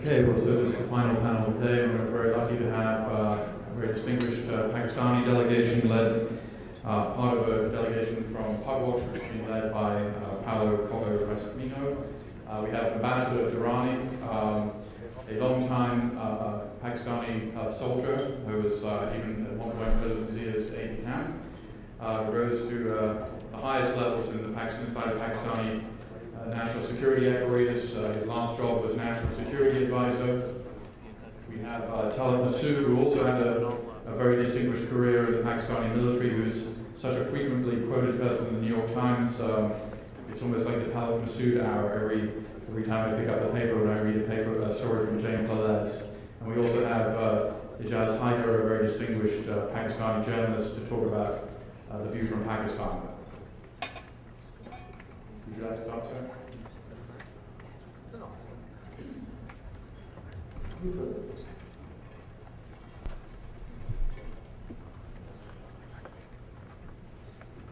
Okay, well, so this is the final panel of the day, and we're very lucky to have a very distinguished Pakistani delegation led, part of a delegation from Pugwash, which is being led by Paolo Rasmino. We have Ambassador Durrani, a long-time Pakistani soldier who was even at one point President Zia's aide-de-camp, who rose to the highest levels in the inside of Pakistani national security apparatus. His last job was national security advisor. We have Talib Masood, who also had a very distinguished career in the Pakistani military, who's such a frequently quoted person in the New York Times. It's almost like the Talib Masood hour every time I pick up the paper and I read a story from James Lalez. And we also have Ijaz Haider, a very distinguished Pakistani journalist, to talk about the view from Pakistan. Would you like to start, sir? I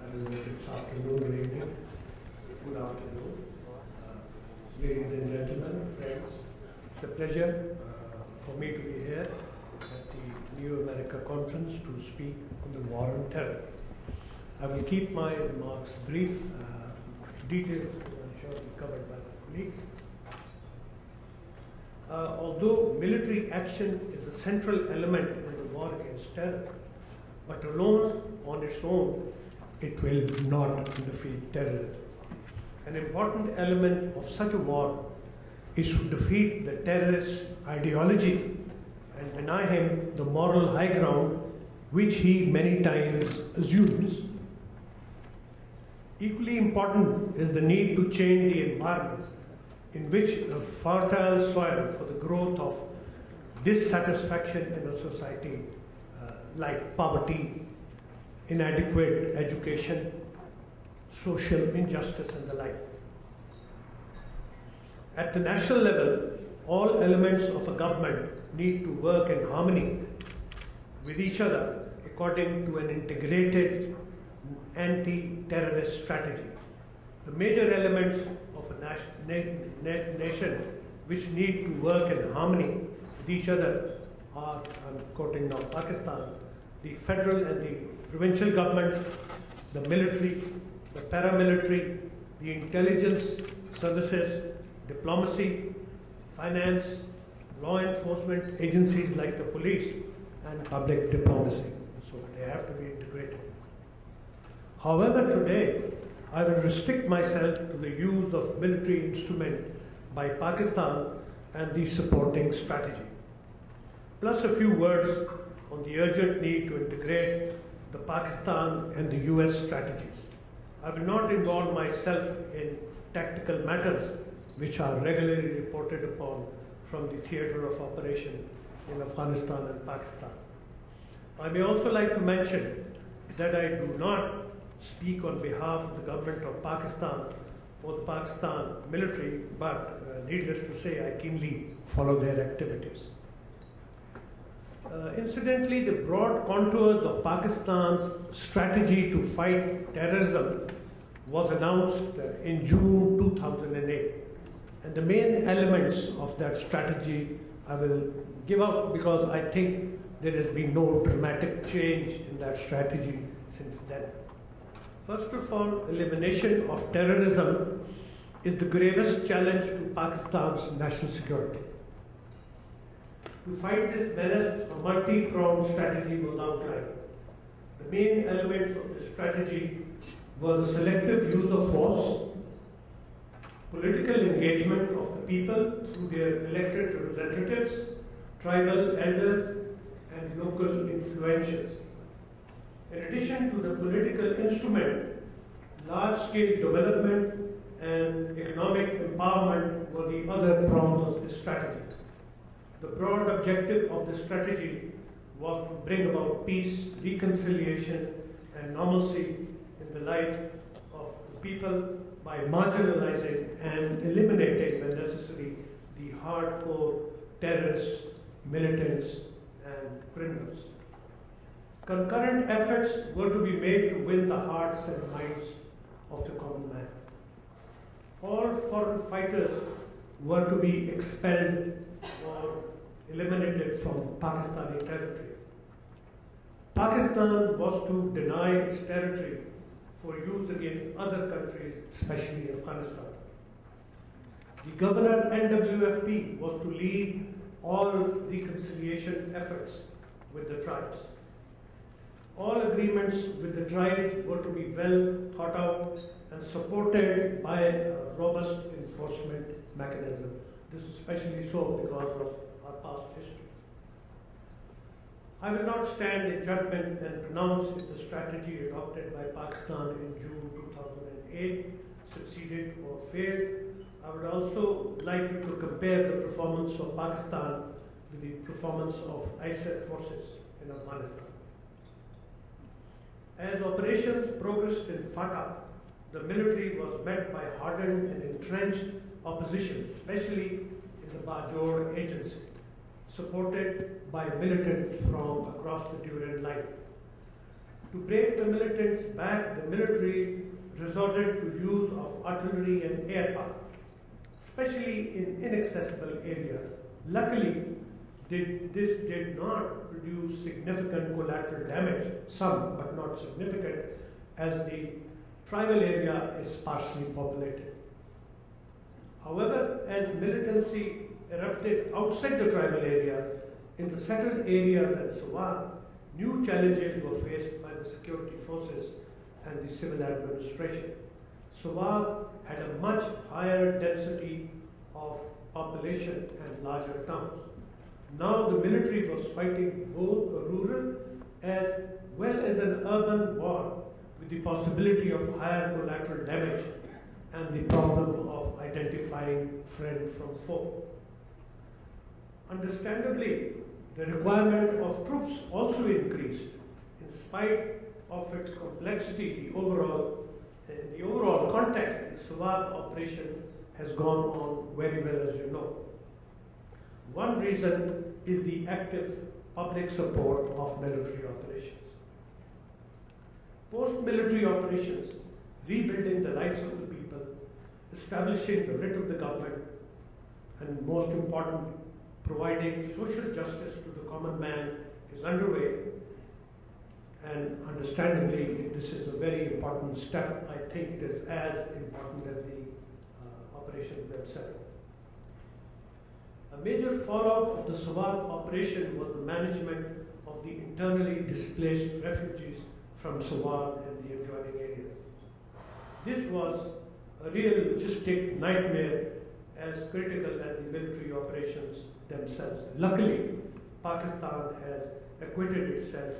don't know if it's afternoon or evening. Good afternoon. Ladies and gentlemen, friends, it's a pleasure for me to be here at the New America Conference to speak on the war on terror. I will keep my remarks brief. Details I'm sure will be covered by my colleagues. Although military action is a central element in the war against terror, but alone on its own, it will not defeat terrorism. An important element of such a war is to defeat the terrorist ideology and deny him the moral high ground which he many times assumes. Equally important is the need to change the environment in which a fertile soil for the growth of dissatisfaction in a society like poverty, inadequate education, social injustice and the like. At the national level, all elements of a government need to work in harmony with each other according to an integrated anti-terrorist strategy. The major elements of a nation which need to work in harmony with each other are, I'm quoting now Pakistan, the federal and the provincial governments, the military, the paramilitary, the intelligence services, diplomacy, finance, law enforcement agencies like the police, and public diplomacy. So they have to be integrated. However, today, I will restrict myself to the use of military instrument by Pakistan and the supporting strategy, plus a few words on the urgent need to integrate the Pakistan and the US strategies. I will not involve myself in tactical matters which are regularly reported upon from the theater of operation in Afghanistan and Pakistan. I may also like to mention that I do not speak on behalf of the government of Pakistan or the Pakistan military, but needless to say, I keenly follow their activities. Incidentally, the broad contours of Pakistan's strategy to fight terrorism was announced in June 2008. And the main elements of that strategy I will give out because I think there has been no dramatic change in that strategy since then. First of all, elimination of terrorism is the gravest challenge to Pakistan's national security. To fight this menace, a multi-pronged strategy was outlined. The main elements of the strategy were the selective use of force, political engagement of the people through their elected representatives, tribal elders, and local influentials. In addition to the political instrument, large-scale development and economic empowerment were the other prongs of this strategy. The broad objective of the strategy was to bring about peace, reconciliation, and normalcy in the life of the people by marginalizing and eliminating, when necessary, the hardcore terrorists, militants, and criminals. Concurrent efforts were to be made to win the hearts and minds of the common man. All foreign fighters were to be expelled or eliminated from Pakistani territory. Pakistan was to deny its territory for use against other countries, especially Afghanistan. The governor NWFP was to lead all reconciliation efforts with the tribes. All agreements with the tribes were to be well thought out and supported by a robust enforcement mechanism. This is especially so because of our past history. I will not stand in judgment and pronounce if the strategy adopted by Pakistan in June 2008 succeeded or failed. I would also like you to compare the performance of Pakistan with the performance of ISAF forces in Afghanistan. As operations progressed in FATA, the military was met by hardened and entrenched opposition, especially in the Bajor agency, supported by militants from across the Durand line. To break the militants back, the military resorted to use of artillery and air power, especially in inaccessible areas. Luckily, this did not produce significant collateral damage, some but not significant, as the tribal area is sparsely populated. However, as militancy erupted outside the tribal areas, in the settled areas and Swat, new challenges were faced by the security forces and the civil administration. Swat had a much higher density of population and larger towns. Now the military was fighting both a rural as well as an urban war, with the possibility of higher collateral damage and the problem of identifying friend from foe. Understandably, the requirement of troops also increased. In spite of its complexity, in the overall context, the Swat operation has gone on very well, as you know. One reason is the active public support of military operations. Post-military operations, rebuilding the lives of the people, establishing the writ of the government, and most important, providing social justice to the common man is underway. And understandably, this is a very important step. I think it is as important as the operations themselves. A major fallout of the Swat operation was the management of the internally displaced refugees from Swat and the adjoining areas. This was a real logistic nightmare, as critical as the military operations themselves. Luckily, Pakistan has acquitted itself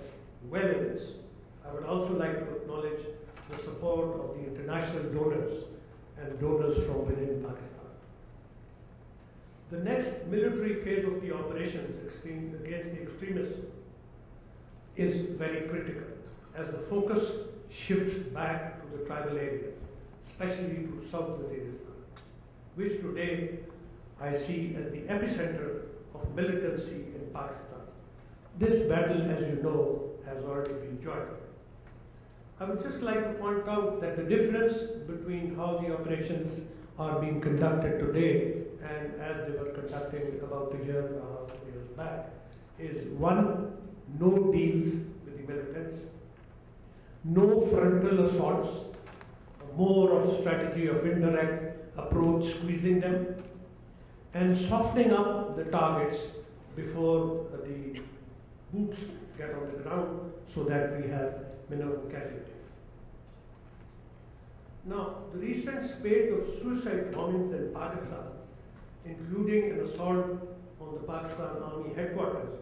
well in this. I would also like to acknowledge the support of the international donors and donors from within Pakistan. The next military phase of the operations against the extremists is very critical, as the focus shifts back to the tribal areas, especially to South Waziristan, which today I see as the epicenter of militancy in Pakistan. This battle, as you know, has already been joined. I would just like to point out that the difference between how the operations are being conducted today and as they were conducted about a year and a half, 2 years back, is one, no deals with the militants, no frontal assaults, more of strategy of indirect approach, squeezing them, and softening up the targets before the boots get on the ground so that we have minimum casualties. Now, the recent spate of suicide bombings in Pakistan, including an assault on the Pakistan Army headquarters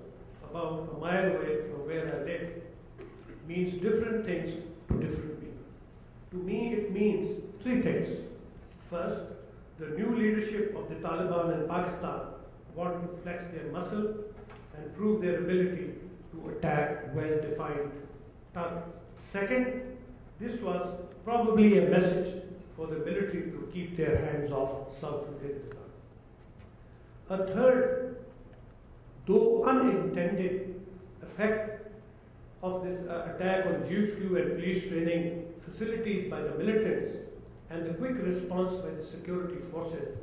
about a mile away from where I live, means different things to different people. To me, it means three things. First, the new leadership of the Taliban in Pakistan want to flex their muscle and prove their ability to attack well-defined targets. Second, this was probably a message for the military to keep their hands off South Waziristan. A third, though unintended, effect of this attack on GHQ and police training facilities by the militants and the quick response by the security forces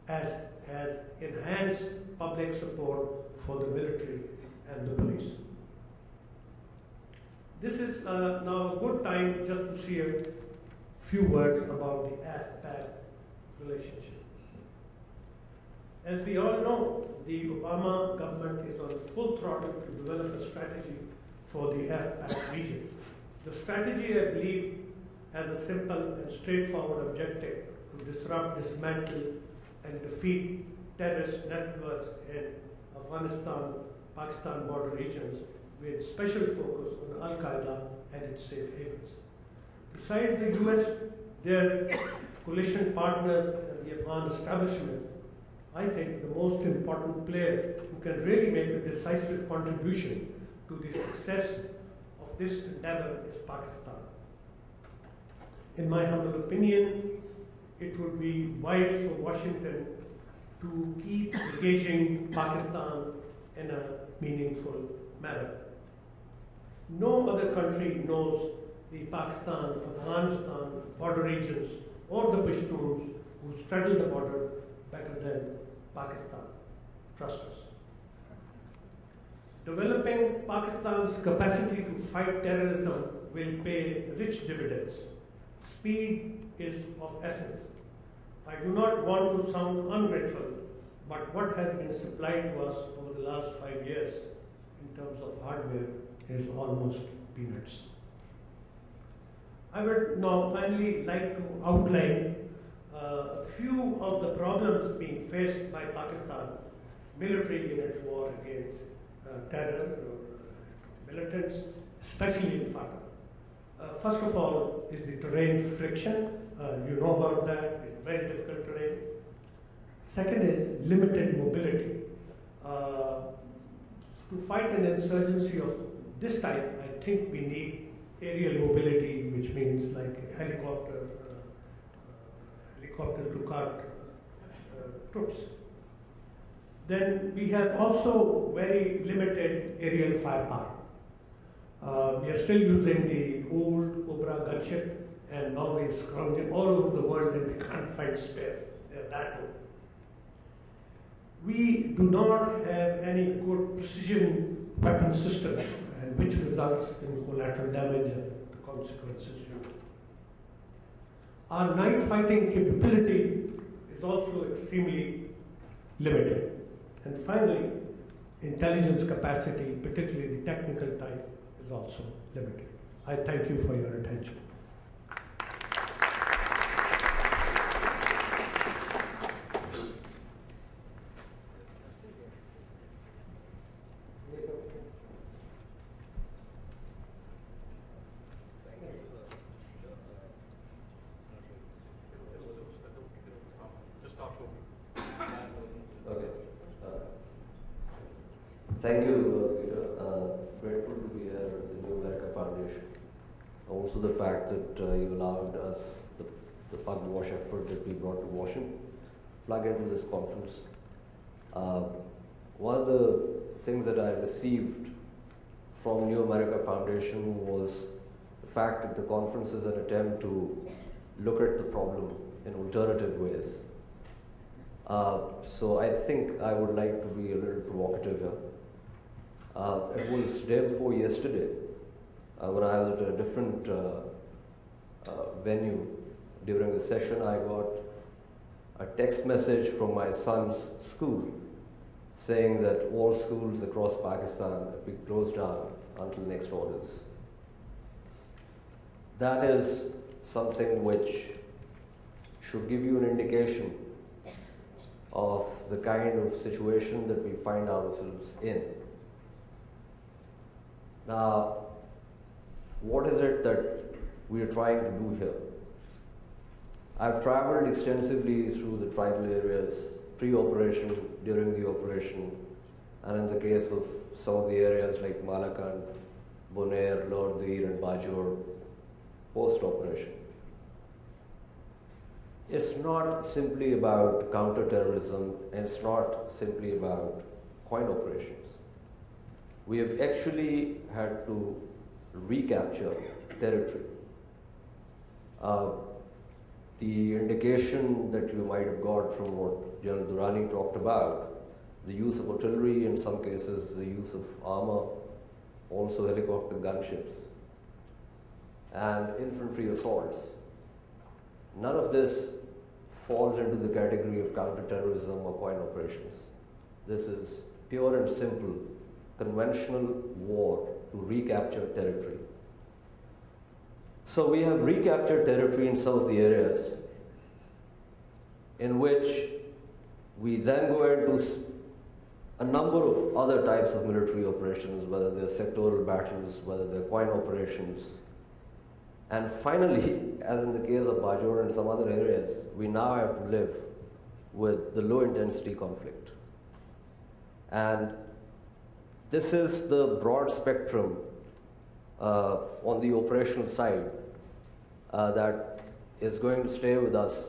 has has enhanced public support for the military and the police. This is now a good time just to say a few words about the AFPAC relationship. As we all know, the Obama government is on full throttle to develop a strategy for the AFPAC region. The strategy, I believe, has a simple and straightforward objective to disrupt, dismantle, and defeat terrorist networks in Afghanistan, Pakistan border regions with special focus on Al-Qaeda and its safe havens. Besides the US, their coalition partners and the Afghan establishment, I think the most important player who can really make a decisive contribution to the success of this endeavor is Pakistan. In my humble opinion, it would be wise for Washington to keep engaging Pakistan in a meaningful manner. No other country knows the Pakistan, Afghanistan border regions or the Pashtuns who straddle the border better than Pakistan. Trust us. Developing Pakistan's capacity to fight terrorism will pay rich dividends. Speed is of essence. I do not want to sound ungrateful, but what has been supplied to us over the last 5 years in terms of hardware is almost peanuts. I would now finally like to outline a few of the problems being faced by Pakistan military in its war against terror or militants, especially in FATA. First of all is the terrain friction. You know about that. It's very difficult terrain. Second is limited mobility. To fight an insurgency of this type, I think we need aerial mobility, which means like helicopter to cart troops. Then we have also very limited aerial firepower. We are still using the old Cobra gunship, and now we're scrounging all over the world and we can't find spares. They're that old. We do not have any good precision weapon system, and which results in collateral damage and the consequences. Our night fighting capability is also extremely limited. And finally, intelligence capacity, particularly the technical type, is also limited. I thank you for your attention. Thank you, Peter. Grateful to be here at the New America Foundation. Also the fact that you allowed us, the Pug Wash effort that we brought to Washington, plug into this conference. One of the things that I received from New America Foundation was the fact that the conference is an attempt to look at the problem in alternative ways. So I think I would like to be a little provocative here. It was day before yesterday when I was at a different venue during a session. I got a text message from my son's school saying that all schools across Pakistan have been closed down until next orders. That is something which should give you an indication of the kind of situation that we find ourselves in. Now, what is it that we are trying to do here? I've traveled extensively through the tribal areas, pre-operation, during the operation, and in the case of some of the areas like Malakand, Bonair, Lordveer, and Bajor, post-operation. It's not simply about counterterrorism, and it's not simply about coin operations. We have actually had to recapture territory. the indication that you might have got from what General Durrani talked about, the use of artillery, in some cases the use of armor, also helicopter gunships, and infantry assaults. None of this falls into the category of counterterrorism or coin operations. This is pure and simple conventional war to recapture territory. So we have recaptured territory in some of the areas in which we then go into a number of other types of military operations, whether they're sectoral battles, whether they're coin operations. And finally, as in the case of Bajor and some other areas, we now have to live with the low intensity conflict. And this is the broad spectrum on the operational side that is going to stay with us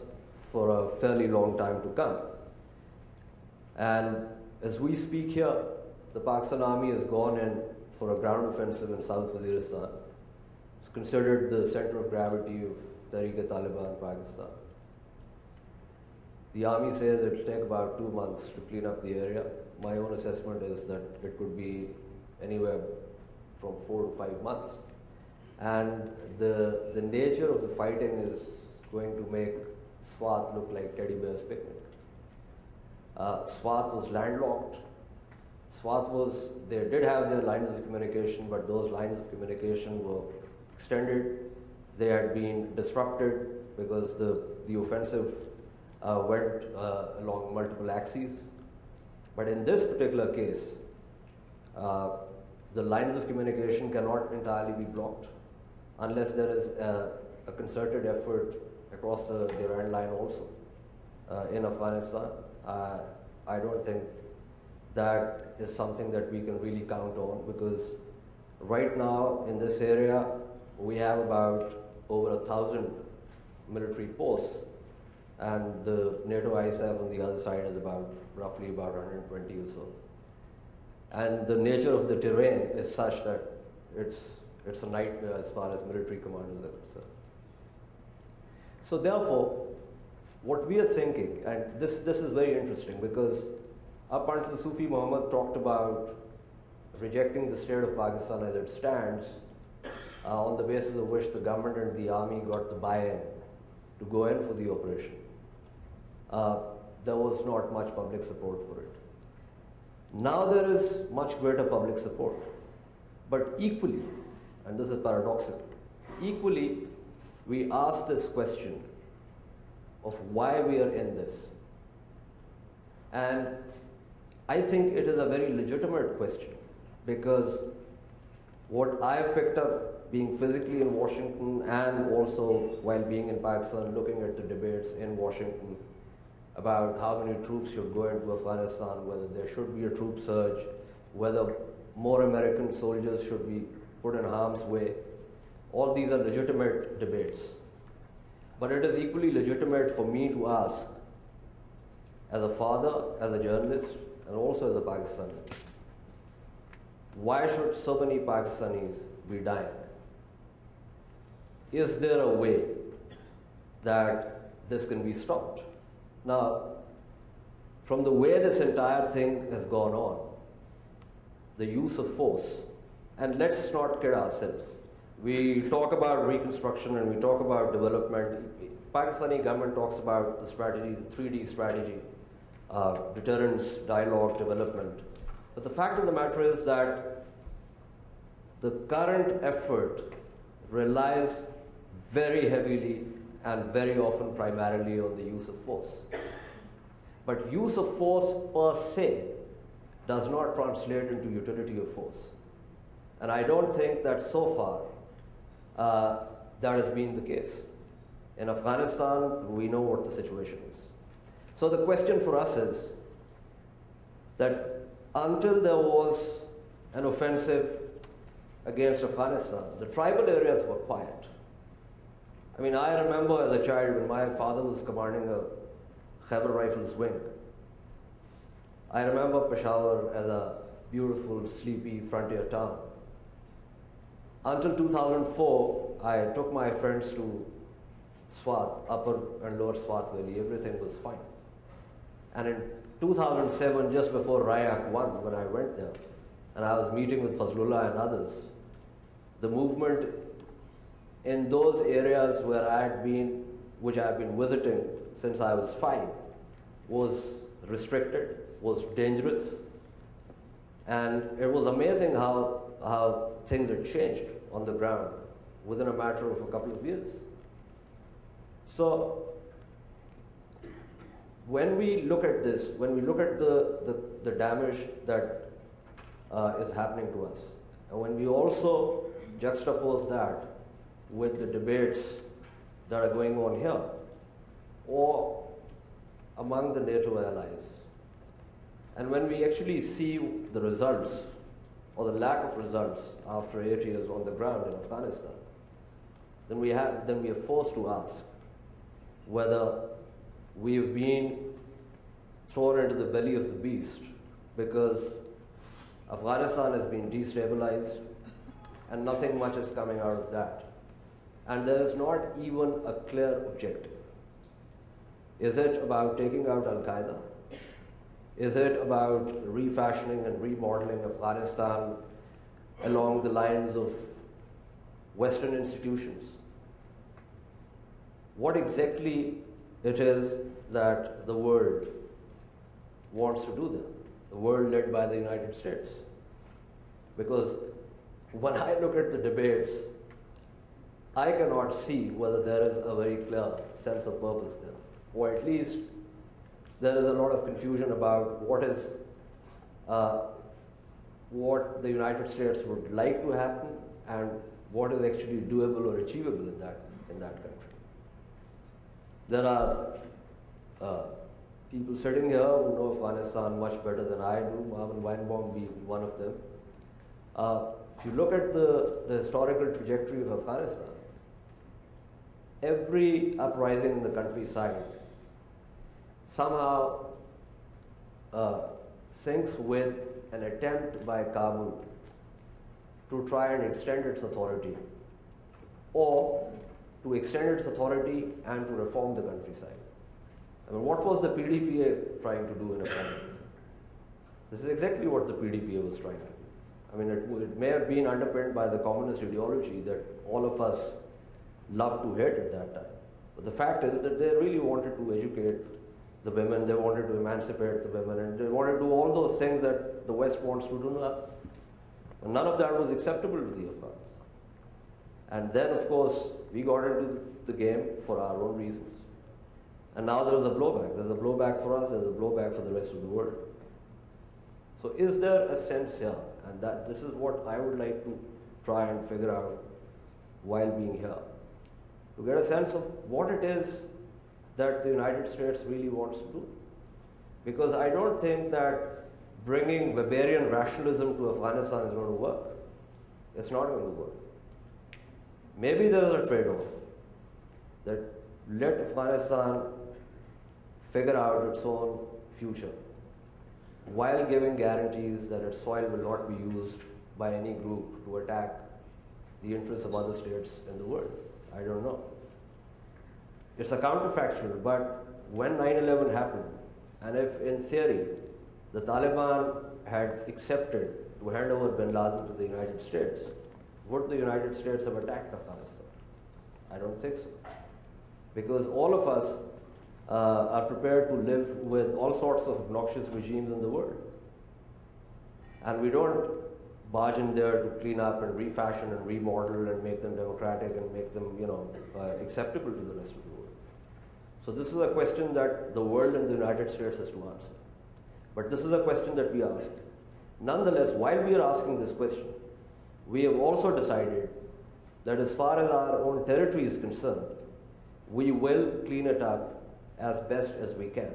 for a fairly long time to come. And as we speak here, the Pakistan Army has gone in for a ground offensive in South Waziristan. It's considered the center of gravity of Tehreek-e-Taliban Pakistan. The army says it will take about 2 months to clean up the area. My own assessment is that it could be anywhere from 4 to 5 months. And the nature of the fighting is going to make Swat look like Teddy Bear's picnic. Swat was landlocked. They did have their lines of communication, but those lines of communication were extended. They had been disrupted because the offensive went along multiple axes. But in this particular case, the lines of communication cannot entirely be blocked unless there is a concerted effort across the Durand line also in Afghanistan. I don't think that is something that we can really count on, because right now in this area we have about over 1,000 military posts, and the NATO ISAF on the other side is roughly about 120 or so. And the nature of the terrain is such that it's a nightmare as far as military commanders are concerned. So therefore, what we are thinking, and this is very interesting, because up until Sufi Muhammad talked about rejecting the state of Pakistan as it stands, on the basis of which the government and the army got the buy-in to go in for the operation. There was not much public support for it. Now there is much greater public support. But equally, and this is paradoxical, equally we ask this question of why we are in this. And I think it is a very legitimate question, because what I've picked up being physically in Washington and also while being in Pakistan, looking at the debates in Washington about how many troops should go into Afghanistan, whether there should be a troop surge, whether more American soldiers should be put in harm's way. All these are legitimate debates. But it is equally legitimate for me to ask, as a father, as a journalist, and also as a Pakistani, why should so many Pakistanis be dying? Is there a way that this can be stopped? Now, from the way this entire thing has gone on, the use of force, and let's not kid ourselves. We talk about reconstruction and we talk about development. Pakistani government talks about the strategy, the 3D strategy, deterrence, dialogue, development. But the fact of the matter is that the current effort relies very heavily and very often primarily on the use of force. But use of force per se does not translate into utility of force. And I don't think that so far that has been the case. In Afghanistan, we know what the situation is. So the question for us is that until there was an offensive against Afghanistan, the tribal areas were quiet. I mean, I remember as a child when my father was commanding a Khyber Rifles wing. I remember Peshawar as a beautiful, sleepy frontier town. Until 2004, I took my friends to Swat, upper and lower Swat Valley, everything was fine. And in 2007, just before Rayak 1, when I went there, and I was meeting with Fazlullah and others, the movement in those areas where I had been, which I have been visiting since I was 5, was restricted, was dangerous, and it was amazing how things had changed on the ground within a matter of a couple of years. So when we look at this, when we look at the damage that is happening to us, and when we also juxtapose that with the debates that are going on here, or among the NATO allies, and when we actually see the results, or the lack of results after 8 years on the ground in Afghanistan, then we are forced to ask whether we've been thrown into the belly of the beast because Afghanistan has been destabilized and nothing much is coming out of that. And there is not even a clear objective. Is it about taking out Al-Qaeda? Is it about refashioning and remodeling Afghanistan along the lines of Western institutions? What exactly it is that the world wants to do there, the world led by the United States? Because when I look at the debates, I cannot see whether there is a very clear sense of purpose there, or at least there is a lot of confusion about what the United States would like to happen and what is actually doable or achievable in that country. There are people sitting here who know Afghanistan much better than I do, Marvin Weinbaum being one of them. If you look at the historical trajectory of Afghanistan, every uprising in the countryside somehow syncs with an attempt by Kabul to try and extend its authority, or to extend its authority and to reform the countryside. I mean, what was the PDPA trying to do in Afghanistan? This is exactly what the PDPA was trying to do. I mean, it may have been underpinned by the communist ideology that all of us loved to hate at that time. But the fact is that they really wanted to educate the women, they wanted to emancipate the women, and they wanted to do all those things that the West wants to do now. And none of that was acceptable to the Afghans. And then, of course, we got into the game for our own reasons. And now there is a blowback. There's a blowback for us, there's a blowback for the rest of the world. So is there a sense here, and that this is what I would like to try and figure out while being here, to get a sense of what it is that the United States really wants to do. Because I don't think that bringing Weberian rationalism to Afghanistan is going to work. It's not going to work. Maybe there is a trade-off that let Afghanistan figure out its own future while giving guarantees that its soil will not be used by any group to attack the interests of other states in the world. I don't know. It's a counterfactual, but when 9/11 happened, and if in theory the Taliban had accepted to hand over bin Laden to the United States, would the United States have attacked Afghanistan? I don't think so. Because all of us are prepared to live with all sorts of obnoxious regimes in the world. And we don't barge in there to clean up and refashion and remodel and make them democratic and make them, acceptable to the rest of the world. So this is a question that the world and the United States has to answer. But this is a question that we ask. Nonetheless, while we are asking this question, we have also decided that as far as our own territory is concerned, we will clean it up as best as we can.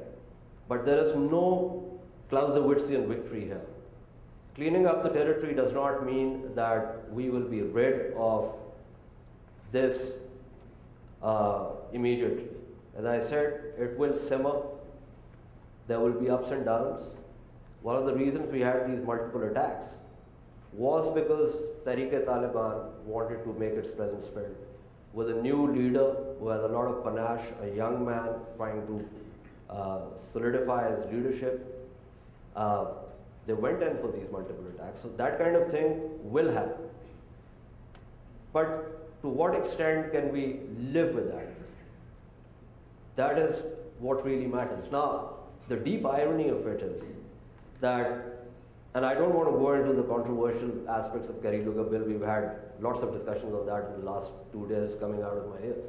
But there is no Clausewitzian victory here. Cleaning up the territory does not mean that we will be rid of this immediately. As I said, it will simmer. There will be ups and downs. One of the reasons we had these multiple attacks was because Tehreek-e-Taliban wanted to make its presence felt with a new leader who has a lot of panache, a young man trying to solidify his leadership. They went in for these multiple attacks. So that kind of thing will happen. But to what extent can we live with that? That is what really matters. Now, the deep irony of it is that, and I don't want to go into the controversial aspects of Kerry Lugar bill. We've had lots of discussions on that in the last 2 days coming out of my ears.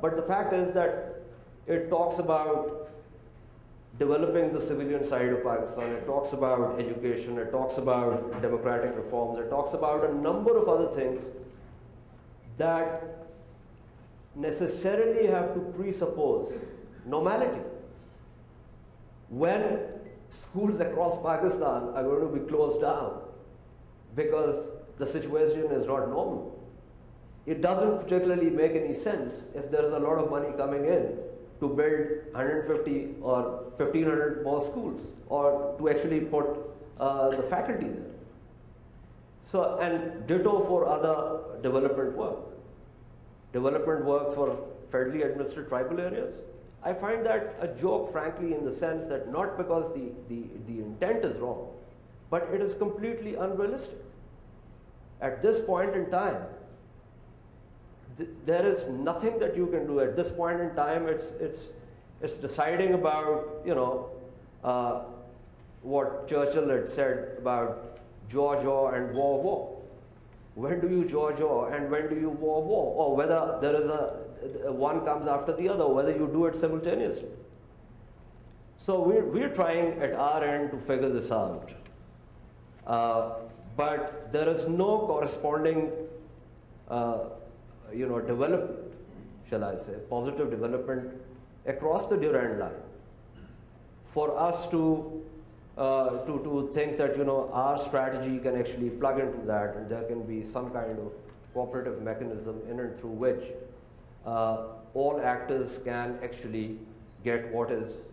But the fact is that it talks about developing the civilian side of Pakistan, it talks about education, it talks about democratic reforms, it talks about a number of other things that necessarily have to presuppose normality. When schools across Pakistan are going to be closed down because the situation is not normal, it doesn't particularly make any sense if there is a lot of money coming in to build 150 or 1,500 more schools, or to actually put the faculty there. So, and ditto for other development work. Development work for federally administered tribal areas. I find that a joke, frankly, in the sense that not because the intent is wrong, but it is completely unrealistic. At this point in time, there is nothing that you can do. At this point in time, it's deciding about, you know, what Churchill had said about jaw and war. When do you jaw and when do you war? Or whether there is one comes after the other, whether you do it simultaneously. So we're trying at our end to figure this out. But there is no corresponding development, shall I say, positive development across the Durand line for us to think that, you know, our strategy can actually plug into that, and there can be some kind of cooperative mechanism in and through which all actors can actually get what is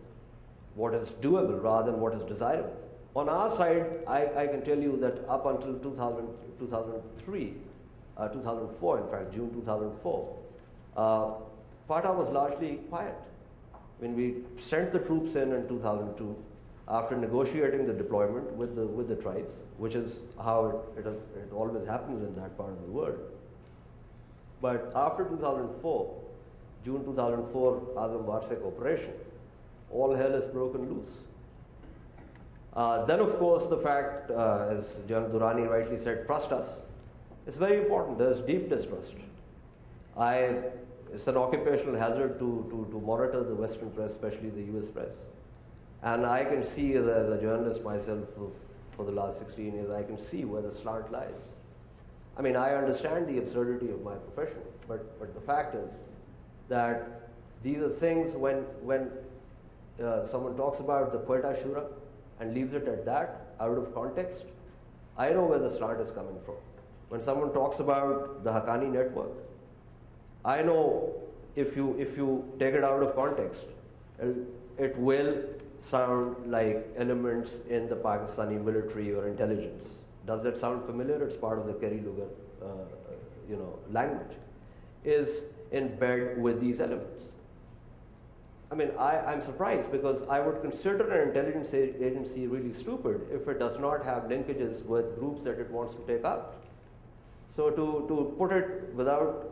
doable rather than what is desirable. On our side, I can tell you that up until 2004, in fact, June 2004, FATA was largely quiet. When we sent the troops in 2002, after negotiating the deployment with the tribes, which is how it always happens in that part of the world. But after 2004, June 2004, Azam Varsik operation, all hell is broken loose. Then, of course, the fact, as General Durrani rightly said, trust us. It's very important. There's deep distrust. It's an occupational hazard to monitor the Western press, especially the US press. And I can see, as a journalist myself for the last 16 years, I can see where the slant lies. I mean, I understand the absurdity of my profession, but the fact is that these are things when someone talks about the Qaeda Shura and leaves it at that, out of context, I know where the slant is coming from. When someone talks about the Haqqani network, I know if you take it out of context, it will sound like elements in the Pakistani military or intelligence. Does that sound familiar? It's part of the Kerry Lugar, language. Is in bed with these elements. I mean, I'm surprised because I would consider an intelligence agency really stupid if it does not have linkages with groups that it wants to take out. So to put it without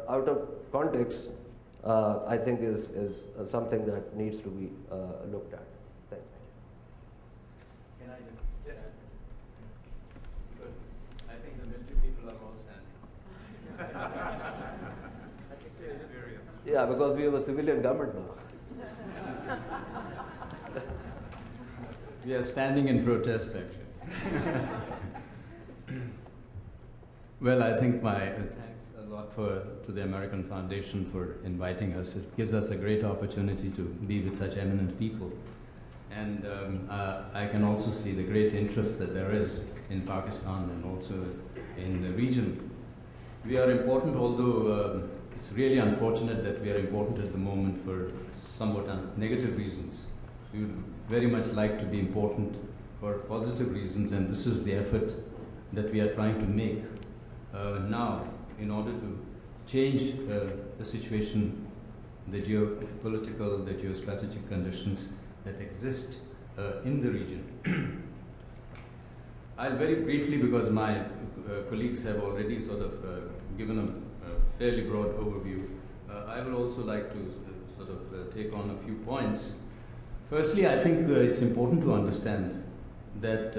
out of context, I think is something that needs to be looked at. Thank you. Can I just? Yes. Because I think the military people are all standing. I can say it's various. Yeah, because we have a civilian government now. We are standing in protest, actually. Well, I think thanks a lot to the American Foundation for inviting us. It gives us a great opportunity to be with such eminent people. And I can also see the great interest that there is in Pakistan and also in the region. We are important, although it's really unfortunate that we are important at the moment for somewhat negative reasons. We would very much like to be important for positive reasons, and this is the effort that we are trying to make now in order to change the situation, the geopolitical, the geostrategic conditions that exist in the region. I'll very briefly, because my colleagues have already sort of given a fairly broad overview, I will also like to sort of take on a few points. Firstly, I think it's important to understand that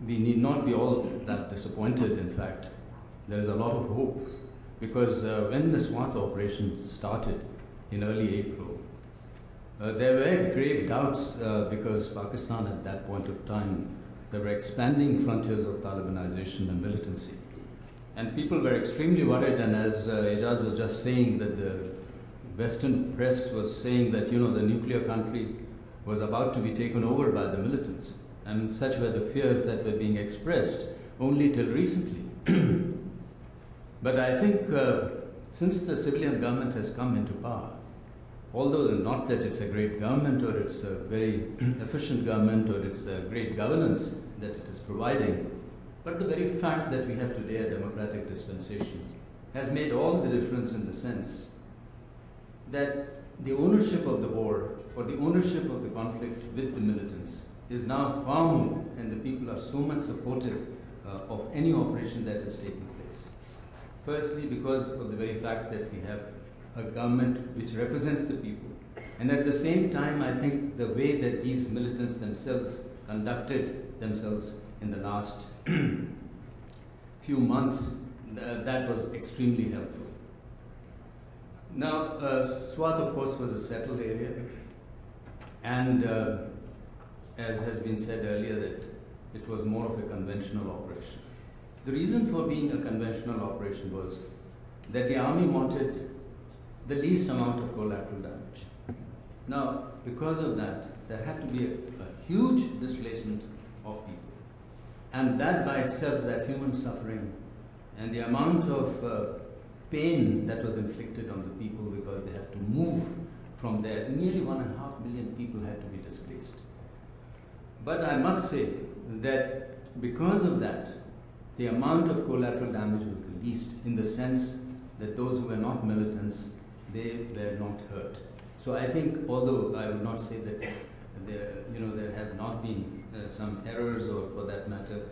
we need not be all that disappointed. In fact, there is a lot of hope, because when the SWAT operation started in early April, there were grave doubts because Pakistan at that point of time, there were expanding frontiers of Talibanization and militancy. And people were extremely worried, and as Ijaz was just saying, that the Western press was saying that, the nuclear country was about to be taken over by the militants. And such were the fears that were being expressed only till recently. But I think since the civilian government has come into power, although not that it's a great government or it's a very efficient government or it's a great governance that it is providing, but the very fact that we have today a democratic dispensation has made all the difference, in the sense that the ownership of the war or the ownership of the conflict with the militants is now far more, and the people are so much supportive of any operation that is taking place. Firstly, because of the very fact that we have a government which represents the people, and at the same time, I think the way that these militants themselves conducted themselves in the last few months, that was extremely helpful. Now, Swat, of course, was a settled area, and as has been said earlier, that it was more of a conventional operation. The reason for being a conventional operation was that the army wanted the least amount of collateral damage. Now, because of that, there had to be a huge displacement of people. And that by itself, that human suffering and the amount of pain that was inflicted on the people, because they had to move from there, nearly 1.5 million people had to be displaced. But I must say that because of that, the amount of collateral damage was the least, in the sense that those who were not militants, they were not hurt. So I think, although I would not say that there have not been some errors, or for that matter,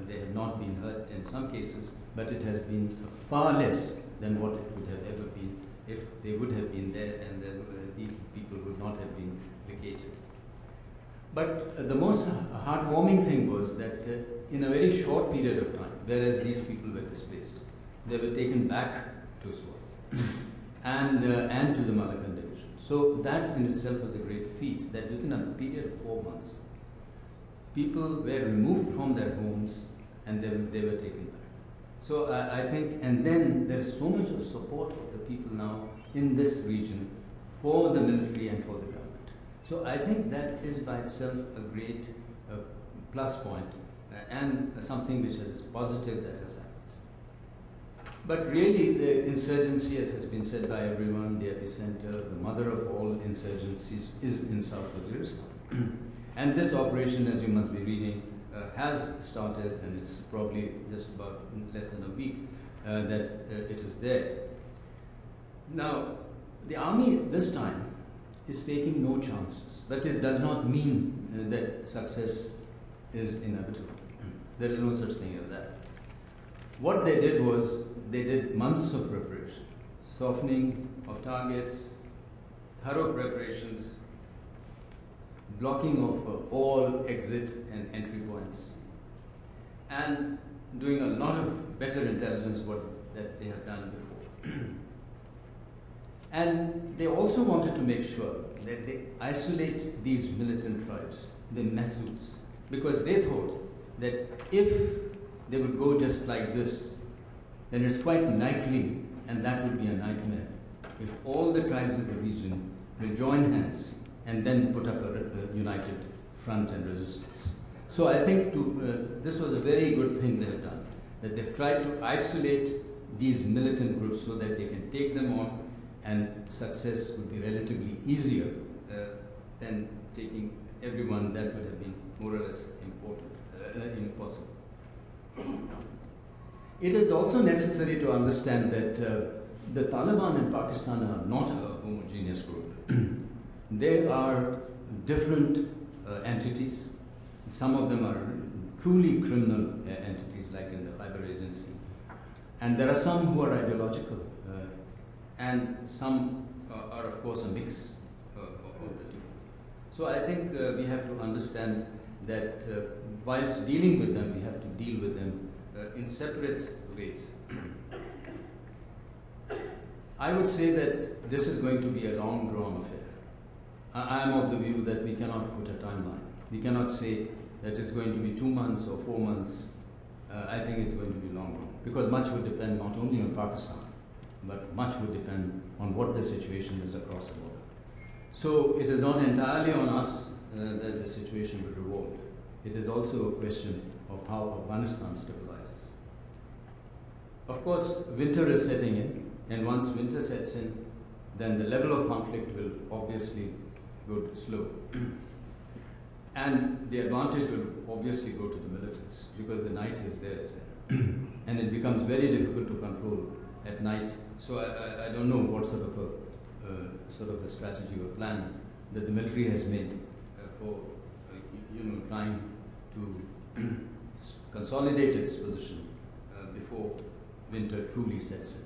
they have not been hurt in some cases, but it has been far less than what it would have ever been if they would have been there and these people would not have been vacated. But the most heartwarming thing was that in a very short period of time, whereas these people were displaced, they were taken back to Swat and to the Malakan division. So that in itself was a great feat, that within a period of 4 months, people were removed from their homes and they were taken back. So I think, and then there is so much of support of the people now in this region for the military and for the government. So I think that is by itself a great plus point and something which is positive that has happened. But really, the insurgency, as has been said by everyone, the epicenter, the mother of all insurgencies, is in South Waziristan. And this operation, as you must be reading, has started, and it's probably just about less than a week that it is there. Now, the army this time is taking no chances, but it does not mean that success is inevitable. There is no such thing as that. What they did was, they did months of preparation, softening of targets, thorough preparations, blocking of all exit and entry points, and doing a lot of better intelligence work that they have done before. And they also wanted to make sure that they isolate these militant tribes, the Masuds, because they thought that if they would go just like this, then it's quite likely, and that would be a nightmare, if all the tribes of the region will join hands and then put up a united front and resistance. So I think this was a very good thing they have done, that they've tried to isolate these militant groups so that they can take them on, and success would be relatively easier than taking everyone. That would have been more or less impossible. It is also necessary to understand that the Taliban in Pakistan are not a homogeneous group. They are different entities. Some of them are truly criminal entities, like in the Khyber Agency. And there are some who are ideological, and some are, of course, a mix of the two. So I think we have to understand that whilst dealing with them, we have to deal with them in separate ways. I would say that this is going to be a long drawn affair. I am of the view that we cannot put a timeline. We cannot say that it's going to be 2 months or 4 months. I think it's going to be long, because much will depend not only on Pakistan, but much will depend on what the situation is across the border. So it is not entirely on us that the situation will revolve. It is also a question of how Afghanistan stabilizes. Of course, winter is setting in, and once winter sets in, then the level of conflict will obviously go slow. And the advantage will obviously go to the militaries, because the night is there. And it becomes very difficult to control at night. So I don't know what sort of a strategy or plan that the military has made for trying to consolidate its position before winter truly sets in.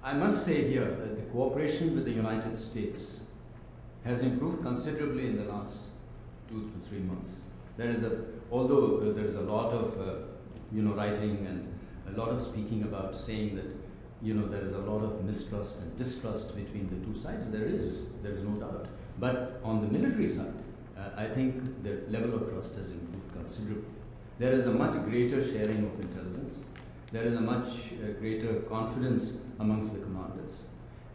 I must say here that the cooperation with the United States has improved considerably in the last 2 to 3 months. Although there is a lot of writing and a lot of speaking about saying that there is a lot of mistrust and distrust between the two sides. There is no doubt. But on the military side, I think the level of trust has improved considerably. There is a much greater sharing of intelligence. There is a much greater confidence amongst the commanders.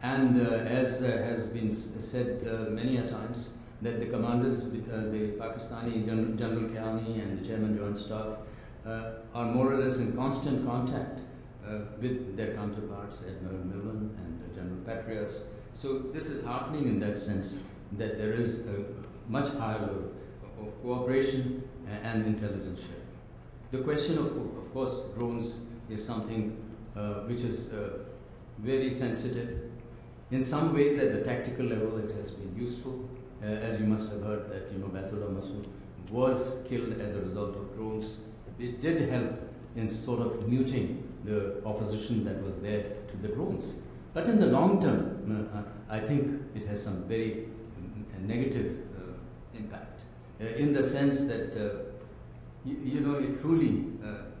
And as has been said many a times, that the commanders, the Pakistani General Kiani and the Chairman Joint Staff, are more or less in constant contact with their counterparts, Admiral Millen and General Petraeus. So this is heartening in that sense, that there is a much higher level of cooperation and intelligence sharing. The question of course, drones is something which is very sensitive. In some ways, at the tactical level, it has been useful. As you must have heard that Baitullah Masood was killed as a result of drones, which did help in sort of muting the opposition that was there to the drones. But in the long term, I think it has some very negative impact, in the sense that it truly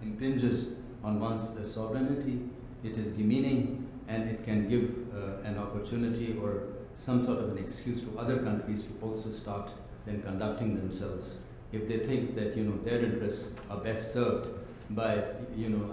impinges on one's sovereignty. It is demeaning, and it can give an opportunity or some sort of an excuse to other countries to also start then conducting themselves, if they think that their interests are best served by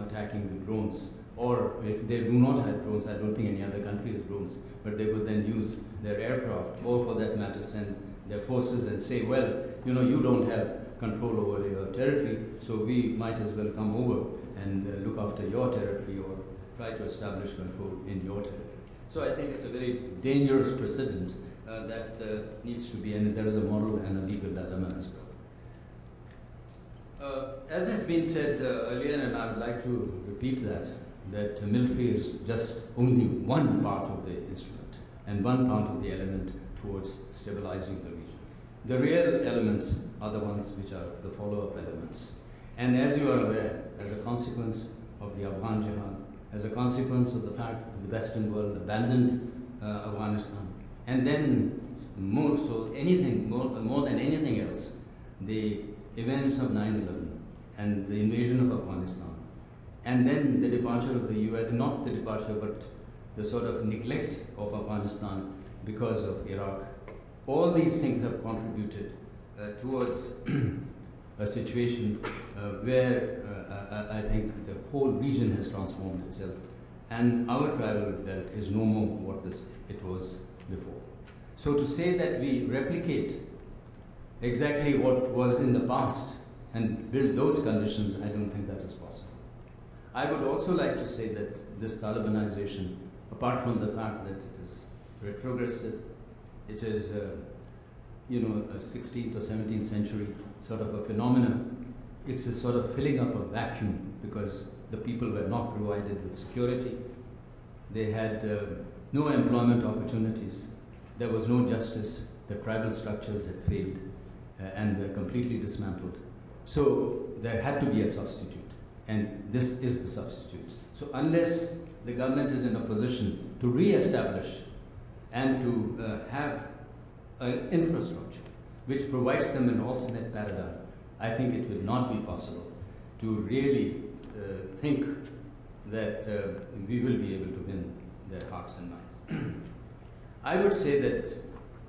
attacking the drones. Or if they do not have drones, I don't think any other country has drones, but they would then use their aircraft, or for that matter send their forces and say, well, you don't have control over your territory, so we might as well come over and look after your territory, or try to establish control in your territory. So I think it's a very dangerous precedent that needs to be, and there is a moral and a legal dilemma as well. As has been said earlier, and I would like to repeat that military is just only one part of the instrument and one part of the element towards stabilizing the region. The real elements are the ones which are the follow-up elements. And as you are aware, as a consequence of the Afghan Jihad, as a consequence of the fact that the Western world abandoned Afghanistan, and then more than anything else, the events of 9/11 and the invasion of Afghanistan, and then the departure of the US, not the departure, but the sort of neglect of Afghanistan because of Iraq. All these things have contributed towards a situation where I think the whole region has transformed itself, and our tribal belt is no more what it was before. So to say that we replicate exactly what was in the past and build those conditions, I don't think that is possible. I would also like to say that this Talibanization, apart from the fact that it is retrogressive, it is a 16th or 17th century sort of a phenomenon. It's a sort of filling up a vacuum because the people were not provided with security, They had no employment opportunities. There was no justice. The tribal structures had failed and were completely dismantled. So there had to be a substitute, and this is the substitute. So unless the government is in a position to re-establish and to have an infrastructure which provides them an alternate paradigm, I think it will not be possible to really think that we will be able to win their hearts and minds. I would say that,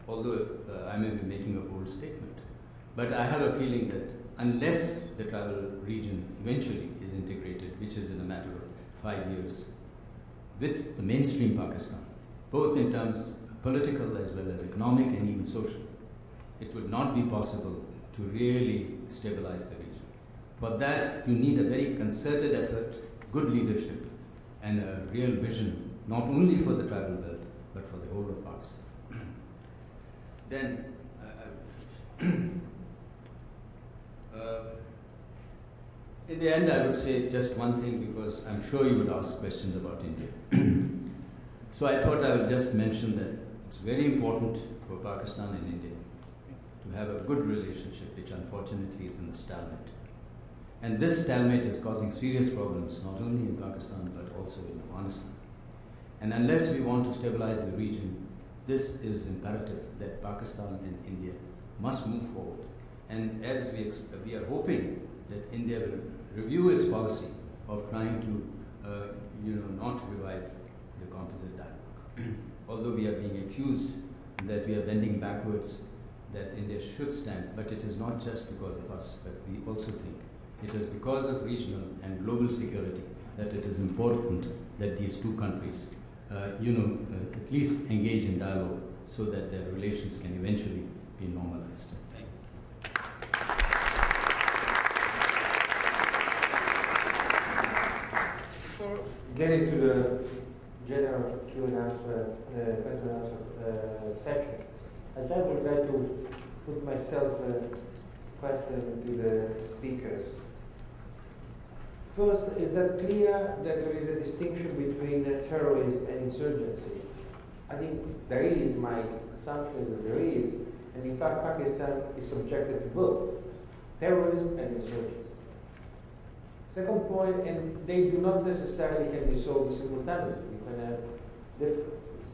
although I may be making a bold statement, but I have a feeling that unless the tribal region eventually is integrated, which is in a matter of 5 years, with the mainstream Pakistan, both in terms political as well as economic and even social, it would not be possible to really stabilize the region. For that, you need a very concerted effort, good leadership, and a real vision, not only for the tribal belt, but for the whole of Pakistan. Then, in the end, I would say just one thing, because I'm sure you would ask questions about India. So I thought I would just mention that it's very important for Pakistan and India to have a good relationship, which unfortunately is in a stalemate. And this stalemate is causing serious problems, not only in Pakistan, but also in Afghanistan. And unless we want to stabilize the region, this is imperative that Pakistan and India must move forward. And as we are hoping that India will review its policy of trying to, not revive the composite dialogue. Although we are being accused that we are bending backwards, that India should stand, but it is not just because of us, but we also think it is because of regional and global security that it is important that these two countries, at least engage in dialogue so that their relations can eventually be normalized. Thank you. Before getting to the general Q&A question and answer section, I just would like to put myself a question to the speakers. First, is that clear that there is a distinction between terrorism and insurgency? I think there is. My assumption is that there is. And in fact, Pakistan is subjected to both terrorism and insurgency. Second point, and they do not necessarily can be solved simultaneously. You can have differences.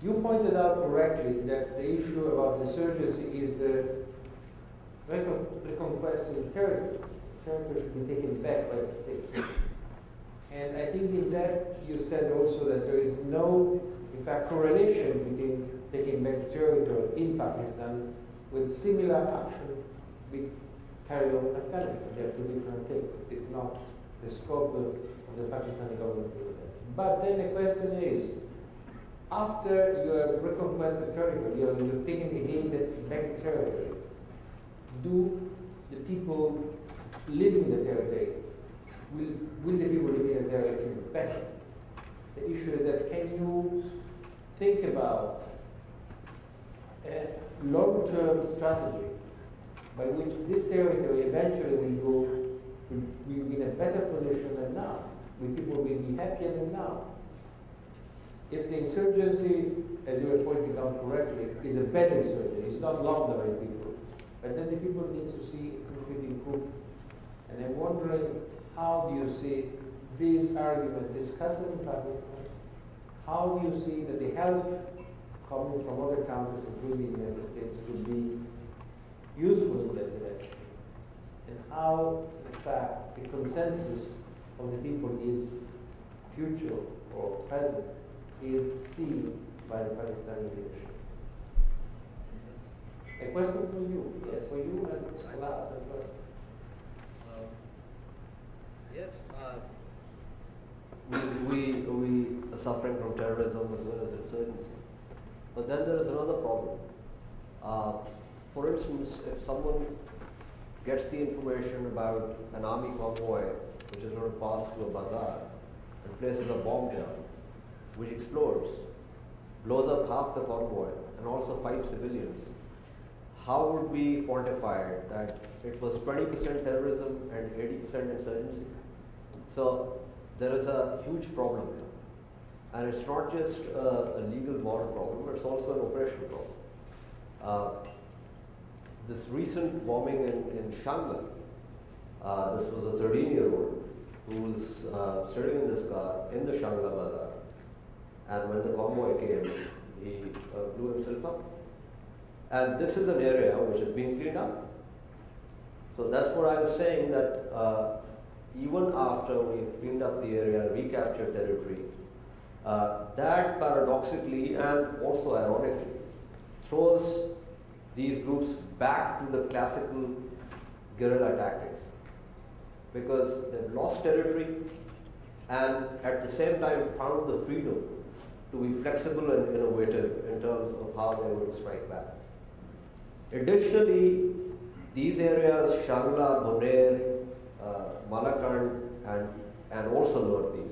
You pointed out correctly that the issue about insurgency is the reconquest of territory. Territory should be taken back by the state. And I think in that you said also that there is no, in fact, correlation between taking back territory in Pakistan with similar action we carry on in Afghanistan. They are two different things. It's not the scope of the Pakistani government to do that. But then the question is, after you have reconquested territory, you're taking again back territory, do the people living in the territory, will the people living in the territory feel better? The issue is that can you think about a long-term strategy by which this territory eventually will be in a better position than now, where people will be happier than now? If the insurgency, as you were pointing out correctly, is a bad insurgency, it's not loved by people, but then the people need to see concrete improvement. And I'm wondering, how do you see this argument discussed in Pakistan? How do you see that the help coming from other countries, including the United States, would be useful in that direction? And how, in fact, the consensus of the people is future or present is seen by the Pakistani leadership? A question for you, for you and Salah as well. Yes, we are suffering from terrorism as well as insurgency. But then there is another problem. For instance, if someone gets the information about an army convoy which is going to pass through a bazaar and places a bomb there, which explodes, blows up half the convoy and also 5 civilians, how would we quantify that it was 20% terrorism and 80% insurgency? So there is a huge problem here. And it's not just a legal border problem, it's also an operational problem. This recent bombing in Shangla, this was a 13-year-old who was sitting in this car in the Shangla Bazaar, and when the convoy came, he blew himself up. And this is an area which is being cleaned up. So that's what I was saying, that even after we've cleaned up the area, recaptured territory, that paradoxically and also ironically throws these groups back to the classical guerrilla tactics, because they've lost territory and at the same time found the freedom to be flexible and innovative in terms of how they would strike back. Additionally, these areas, Shangla, Bonaire, Malakand, and also Lower Dil,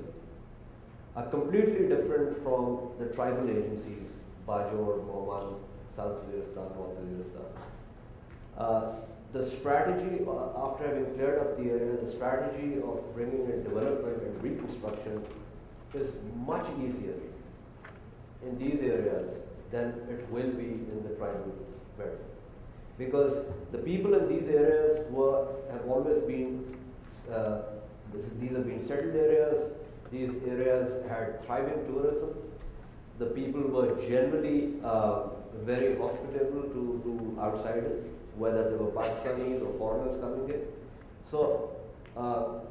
are completely different from the tribal agencies, Bajor, Mohman, South Waziristan, North Waziristan. The strategy, after having cleared up the area, the strategy of bringing in development and reconstruction is much easier in these areas than it will be in the tribal belt. Because the people in these areas have always been, these have been settled areas, these areas had thriving tourism, the people were generally very hospitable to outsiders, whether they were Pakistanis or foreigners coming in. So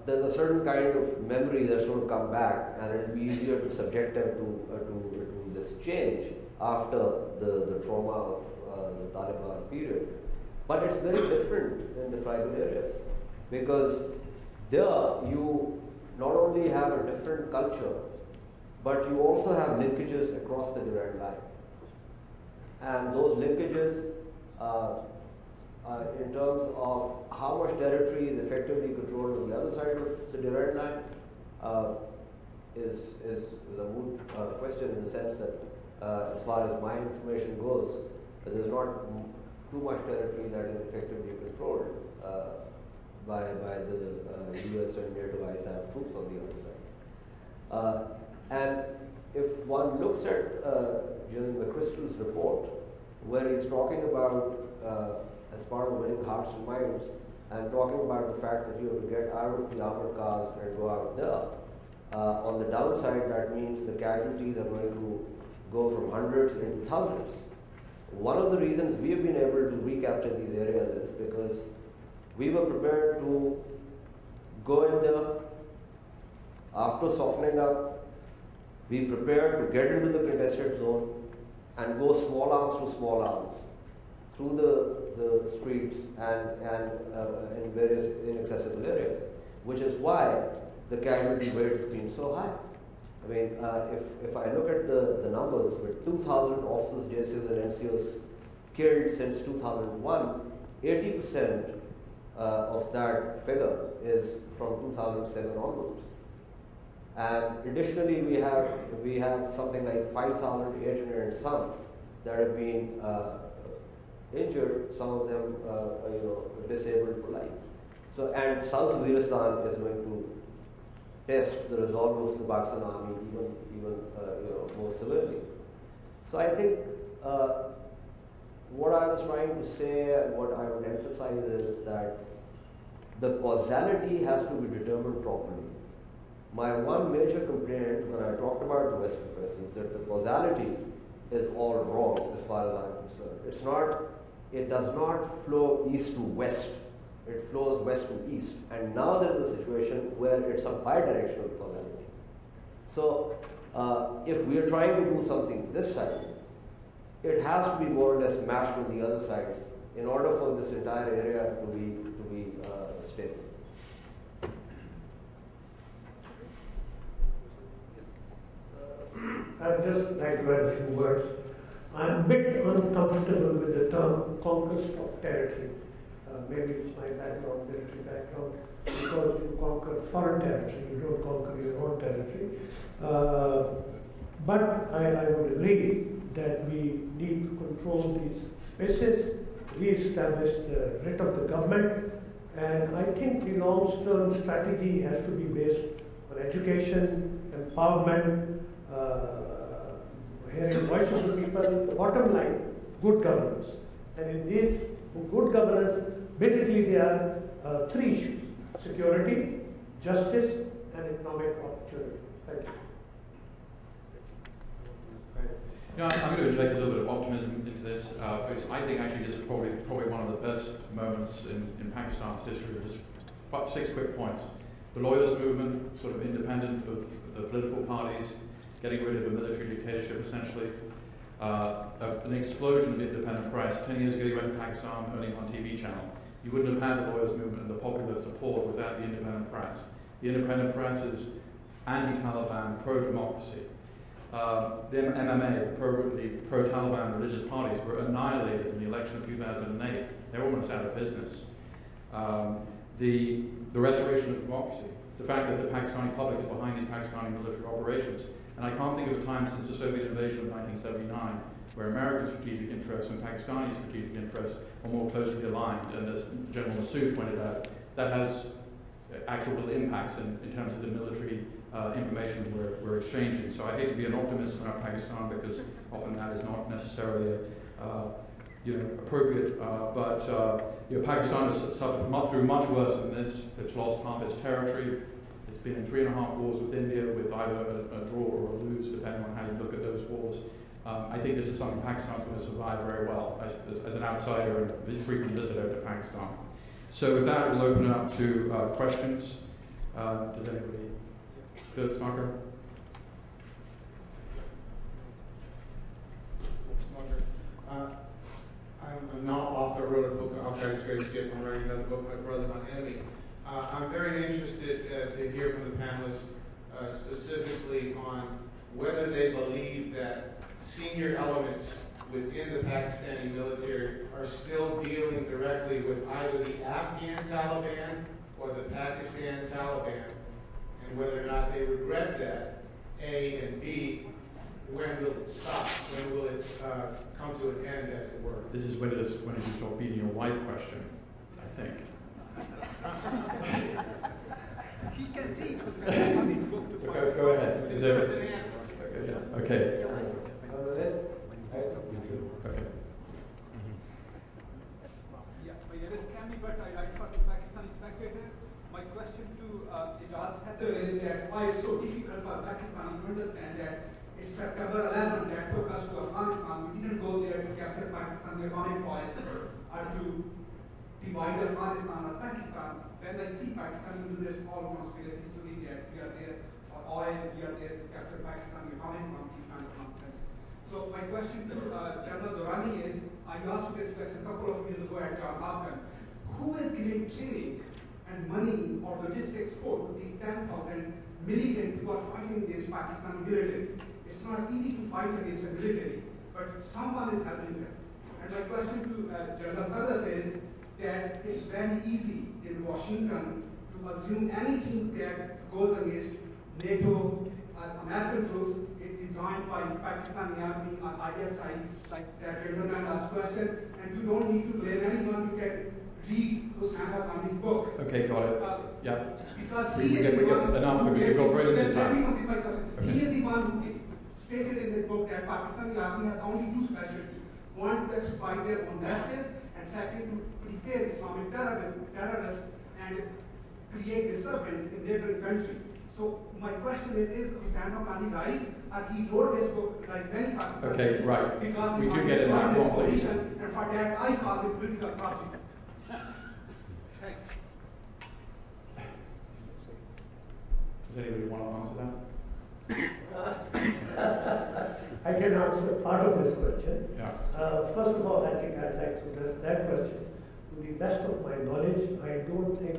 there's a certain kind of memory that's going to come back, and it'll be easier to subject them to this change after the trauma of the Taliban period. But it's very different in the tribal areas, because there you not only have a different culture, but you also have linkages across the direct line. And those linkages, in terms of how much territory is effectively controlled on the other side of the direct line, is a moot question, in the sense that as far as my information goes, there's not too much territory that is effectively controlled by the US and NATO ISAF troops on the other side. And if one looks at General McChrystal's report, where he's talking about, as part of winning hearts and minds, and talking about the fact that you have to get out of the armored cars and go out there. On the downside, that means the casualties are going to go from hundreds into thousands. One of the reasons we have been able to recapture these areas is because we were prepared to go in there after softening up, be prepared to get into the contested zone and go small arms to small arms through the streets and in various inaccessible areas, which is why the casualty rate has been so high. I mean, if I look at the numbers, with 2,000 officers, JCOs and NCOs killed since 2001, 80% of that figure is from 2007 onwards. And additionally, we have something like 5,800 and some that have been injured, some of them disabled for life. So, and South Waziristan is going to test the resolve of the Pakistan army even more severely. So I think what I was trying to say and what I would emphasize is that the causality has to be determined properly. My one major complaint when I talked about the Western press is that the causality is all wrong as far as I'm concerned. It does not flow east to west. It flows west to east. And now there is a situation where it's a bidirectional causality. So if we are trying to do something this side, it has to be more or less matched on the other side in order for this entire area to be stable. I'd just like to add a few words. I'm a bit uncomfortable with the term conquest of territory. Maybe it's my background, military background, because you conquer foreign territory, you don't conquer your own territory. But I would agree that we need to control these spaces, re-establish the writ of the government, and I think the long-term strategy has to be based on education, empowerment, hearing the voice of the people, the bottom line, good governance. And in this good governance, basically there are three issues: security, justice, and economic opportunity. Thank you. Yeah, I'm going to inject a little bit of optimism into this, because I think actually this is probably one of the best moments in Pakistan's history. Just 6 quick points. The lawyers' movement, sort of independent of the political parties, getting rid of a military dictatorship essentially. An explosion of independent press. 10 years ago you went to Pakistan only on TV channel. You wouldn't have had the lawyers' movement and the popular support without the independent press. The independent press is anti-Taliban, pro-democracy. The MMA, the pro-Taliban religious parties, were annihilated in the election of 2008. They're almost out of business. The restoration of democracy, the fact that the Pakistani public is behind these Pakistani military operations. And I can't think of a time since the Soviet invasion of 1979 where American strategic interests and Pakistani strategic interests are more closely aligned. And as General Massoud pointed out, that has actual impacts in terms of the military information we're exchanging. So I hate to be an optimist about Pakistan because often that is not necessarily appropriate. Pakistan has suffered through much worse than this. It's lost half its territory. It's been in 3.5 wars with India, with either a draw or a lose, depending on how you look at those wars. I think this is something Pakistan's going to survive very well as an outsider and a frequent visitor to Pakistan. So with that, we'll open it up to questions. Does anybody? First, Marker. I'm a non-author, wrote a book, I'll try to straight skip, I'm writing another book, My Brother, My Enemy. I'm very interested to hear from the panelists specifically on whether they believe that senior elements within the Pakistani military are still dealing directly with either the Afghan Taliban or the Pakistan Taliban, and whether or not they regret that, A, and B, when will it stop? When will it come to an end, as it were? This is when it you stop beating your wife question, I think. He can teach us on his book to find. Go ahead. Is there an answer? Okay. Okay. Yeah, my name is Candy, but I write for the Pakistani Spectator. My question to Ijaz Heather is that why it's so difficult for Pakistan to understand that it's September 11 that took us to Afghanistan. We didn't go there to capture Pakistan, the atomic boys, or to divide Afghanistan or Pakistan. When I see Pakistan do this small conspiracy theory that we are there for oil, we are there to capture Pakistan, the atomic bomb, these kind of nonsense. So my question to General Durrani is, I asked you this question a couple of years ago at John Hopkins. Who is giving training and money or logistics support to these 10,000 militants who are fighting against Pakistani military? It's not easy to fight against a military, but someone is helping them. And my question to General Talat is that it's very easy in Washington to assume anything that goes against NATO, American troops, designed by Pakistani Army or ISI, like that gentleman asked question, and you don't need to blame anyone. You can read Hussain Haqqani's book. Okay, got it. Yeah. Because we get enough because we've got very little time. Okay. He is the one who stated in his book that Pakistani Army has only two specialties. One to exploit their own messages, and second to prepare Islamic terrorists and create disturbance in neighboring country. So my question is Hussain Haqqani right? He wrote this book like many Pakistanis. Okay, right. Because we do get it now. Come on, please. And for that, I call it political crossing. Thanks. Does anybody want to answer that? I can answer part of his question. Yeah. First of all, I think I'd like to address that question. To the best of my knowledge, I don't think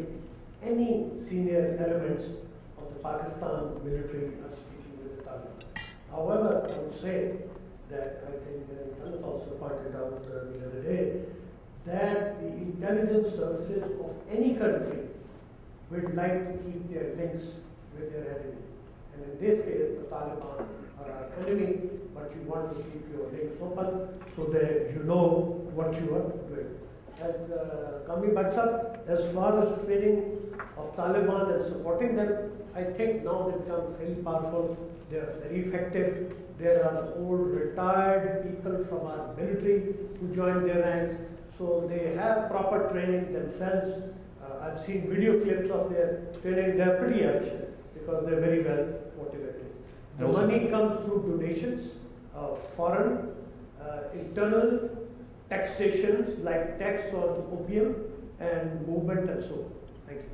any senior elements of the Pakistan military are speaking with the Taliban. However, I would say that I think Khalid also pointed out the other day that the intelligence services of any country would like to keep their links with their enemy. And in this case, the Taliban are our enemy, but you want to keep your links open so that you know what you are doing. And Kami Batsab, as far as training of Taliban and supporting them, I think now they've become fairly powerful. They're very effective. There are old retired people from our military who joined their ranks. So they have proper training themselves. I've seen video clips of their training. They're pretty efficient because they're very well motivated. The money comes through donations, foreign, internal taxations like tax on opium and movement and so on. Thank you.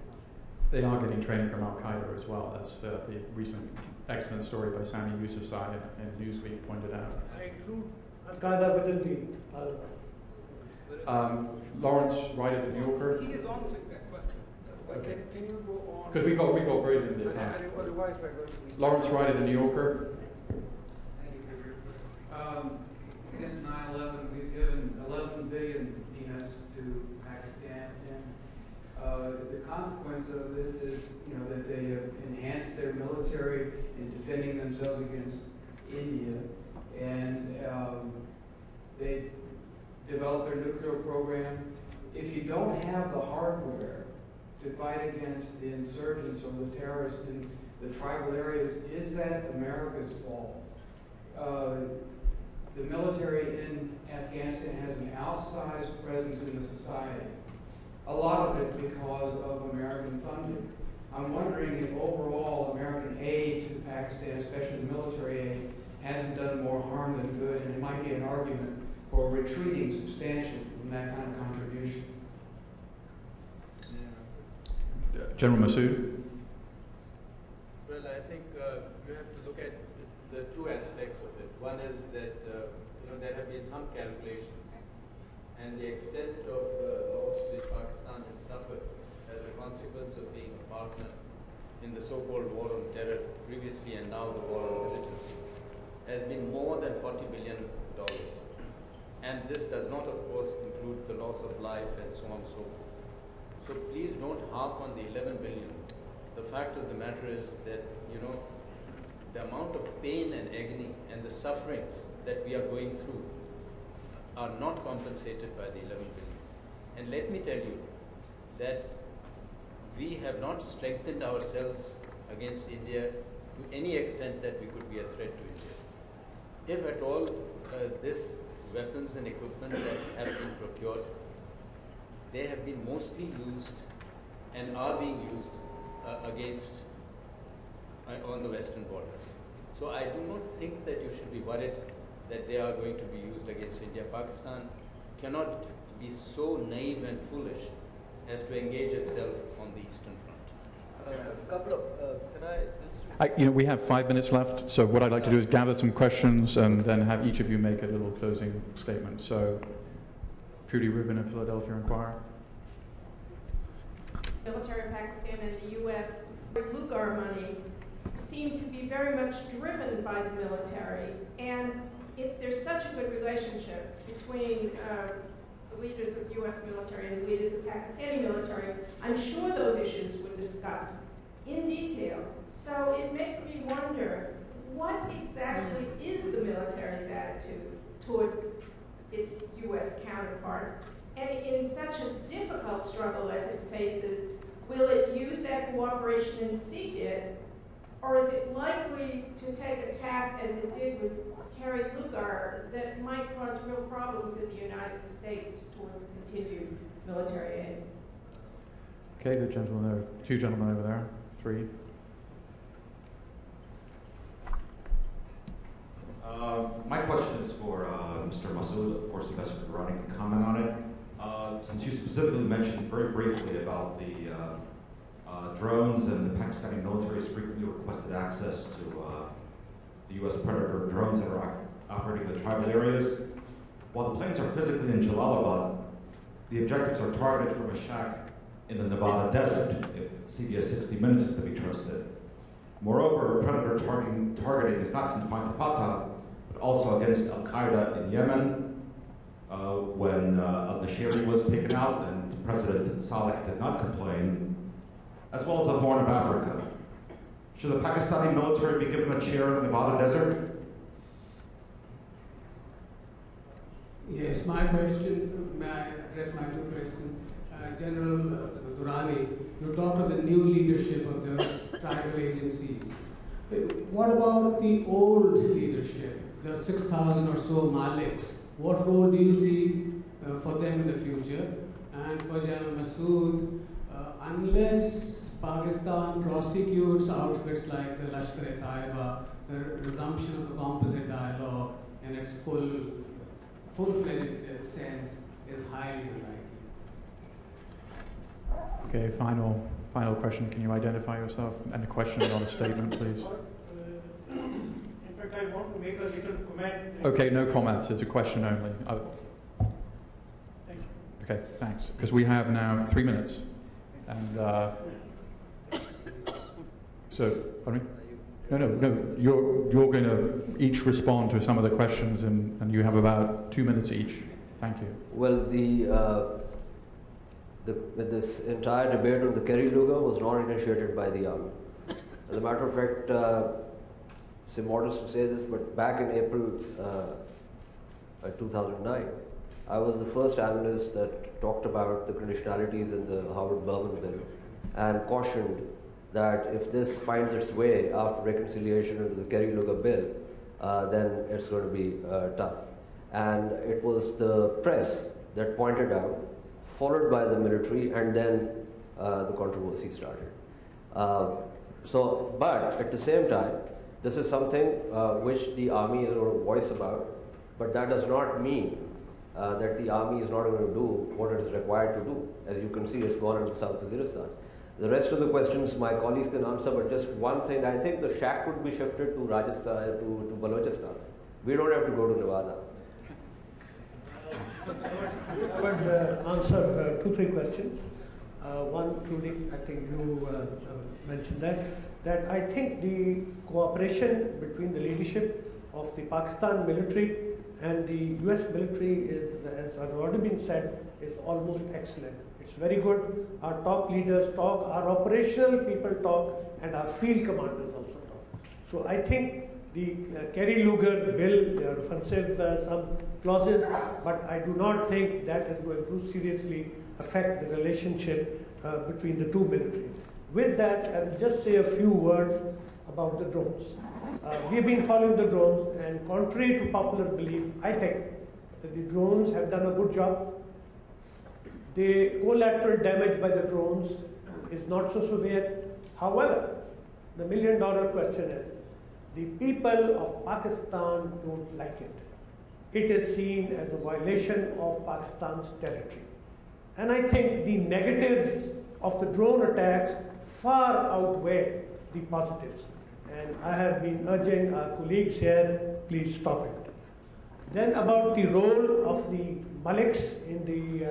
They are getting training from Al Qaeda as well, as the recent excellent story by Sami Yousafzai and Newsweek pointed out. I include Al Qaeda within the Taliban. Lawrence Wright of the New Yorker. He is answering that question. Okay. Can you go on? Because we got very limited time. Otherwise, we're going to be. Lawrence Wright of the New Yorker. Thank you for your since 9/11, we've given 11 billion peanuts to Pakistan, and the consequence of this is, that they have enhanced their military in defending themselves against India, and they developed their nuclear program. If you don't have the hardware to fight against the insurgents or the terrorists in the tribal areas, is that America's fault? The military in Afghanistan has an outsized presence in the society. A lot of it because of American funding. I'm wondering if overall American aid to Pakistan, especially the military aid, hasn't done more harm than good, and it might be an argument for retreating substantially from that kind of contribution. General Massoud. Well, I think you have to look at the two aspects of it. One is that there have been some calculations, and the extent of loss which Pakistan has suffered as a consequence of being a partner in the so-called war on terror previously and now the war on militancy has been more than $40 billion. And this does not, of course, include the loss of life and so on and so forth. So please don't harp on the 11 billion. The fact of the matter is that, the amount of pain and agony and the sufferings that we are going through are not compensated by the 11 billion. And let me tell you that we have not strengthened ourselves against India to any extent that we could be a threat to India. If at all, this weapons and equipment that have been procured, they have been mostly used and are being used against on the western borders. So I do not think that you should be worried that they are going to be used against India. Pakistan cannot be so naive and foolish as to engage itself on the eastern front. We have 5 minutes left, so what I'd like to do is gather some questions and then have each of you make a little closing statement. So, Trudy Rubin of Philadelphia Inquirer. Military Pakistan and the U.S. Lugar money seem to be very much driven by the military, and if there's such a good relationship between the leaders of U.S. military and the leaders of Pakistani military, I'm sure those issues were discussed in detail. So it makes me wonder, what exactly is the military's attitude towards its U.S. counterparts? And in such a difficult struggle as it faces, will it use that cooperation and seek it? Or is it likely to take a tack, as it did with Kerry Lugar, that might cause real problems in the United States towards continued military aid? Okay, good gentleman there. 2 gentlemen over there. 3. My question is for Mr. Massoud. Of course, Ambassador Durrani can comment on it. Since you specifically mentioned very briefly about the drones and the Pakistani military's frequently requested access to the U.S. Predator drones that are operating in the tribal areas, while the planes are physically in Jalalabad, the objectives are targeted from a shack in the Nevada desert, if CBS 60 Minutes is to be trusted. Moreover, Predator targeting is not confined to Fatah, but also against Al Qaeda in Yemen, when al-Nashiri was taken out and President Saleh did not complain, as well as the Horn of Africa. Should the Pakistani military be given a chair in the Nevada desert? Yes, my question, address my two questions. General Durrani, you talked of the new leadership of the tribal agencies. What about the old leadership, the 6,000 or so Maliks? What role do you see for them in the future? And for General Masood, unless Pakistan prosecutes outfits like the Lashkar-e-Taiba, the resumption of the composite dialogue in its full-fledged sense is highly unlikely. Okay, final question. Can you identify yourself? And a question, not a statement, please. In fact, I want to make a little comment. Okay, no comments. It's a question only. Thank you. Okay, thanks. Because we have now 3 minutes. And so, pardon me? No. You're going to each respond to some of the questions, and you have about 2 minutes each. Thank you. Well, this entire debate on the Kerry Lugar was not initiated by the army. As a matter of fact, it's immodest to say this, but back in April 2009, I was the first analyst that talked about the conditionalities in the Howard-Berman bill and cautioned that if this finds its way after reconciliation into the Kerry Lugar bill, then it's going to be tough. And it was the press that pointed out, followed by the military, and then the controversy started. But at the same time, this is something which the army is going to voice about, but that does not mean that the army is not going to do what it is required to do. As you can see, it's gone into South Waziristan. The rest of the questions my colleagues can answer, but just one thing, I think the shack could be shifted to Rajasthan, to Balochistan. We don't have to go to Nevada. I would answer 2-3 questions. One, truly, I think you mentioned that I think the cooperation between the leadership of the Pakistan military and the US military is, as has already been said, is almost excellent. It's very good. Our top leaders talk, our operational people talk, and our field commanders also talk. So I think the Kerry Lugar bill, there are offensive some clauses, but I do not think that is going to seriously affect the relationship between the two militaries. With that, I will just say a few words about the drones. We have been following the drones, and contrary to popular belief, I think that the drones have done a good job. The collateral damage by the drones is not so severe. However, the million-dollar question is, the people of Pakistan don't like it. It is seen as a violation of Pakistan's territory. And I think the negatives of the drone attacks far outweigh the positives. And I have been urging our colleagues here, please stop it. Then about the role of the Maliks in the